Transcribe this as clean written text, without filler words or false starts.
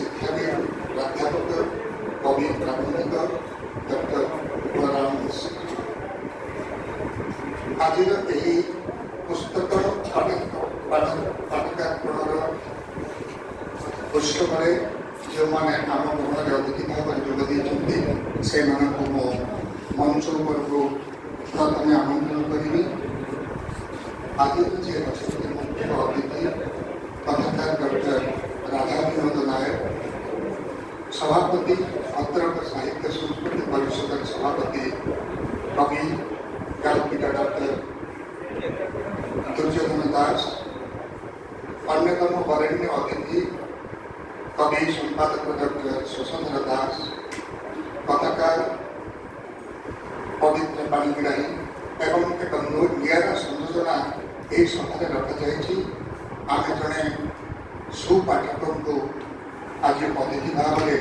ଶିକ୍ଷାବିତ ପ୍ରାଧ୍ୟାପକ କବି ପ୍ରାବନ୍ଧିକ ଡକ୍ଟର ବଳରାମ ମିଶ୍ର। ଆଜିର ଏହି ପୁସ୍ତକ ପାଠକାର୍ପଣର ଉତ୍ସବରେ ଯେଉଁମାନେ ଆମ ଗହଣରେ ଅତିଥି ଭାବରେ ଯୋଗ ଦେଇଛନ୍ତି ସେମାନଙ୍କୁ ମୁଁ ମଞ୍ଚ ଉପରକୁ ପ୍ରଥମେ ଆମନ୍ତ୍ରଣ କରିବି। ଆଜିର ଯିଏ ଅଛନ୍ତି ମୁଖ୍ୟ ଅତିଥି କଥାକାର ଡକ୍ଟର ରାଧା ବିନୋଦ ନାୟକ, ସଭାପତି ଭଦ୍ରକ ସାହିତ୍ୟ ସଂସ୍କୃତି ପରିଷଦର ସଭାପତି କବି ଗାଳ୍ପିକା ଡକ୍ଟର ଦୁର୍ଯ୍ୟୋଧନ ଦାସ, ଅନ୍ୟତମ ବରେଣ୍ୟ ଅତିଥି କବି ସମ୍ପାଦକ ଡକ୍ଟର ସୁଶେନ୍ଦ୍ର ଦାସ, କଥାକାର ପବିତ୍ର ପାଣିଗ୍ରାହୀ ଏବଂ ଏକ ନିଆରା ସଂଯୋଜନା ଏହି ସଭାରେ ରଖାଯାଇଛି। ଆମେ ଜଣେ ସୁପାଠକଙ୍କୁ ଆଜି ଅତିଥି ଭାବରେ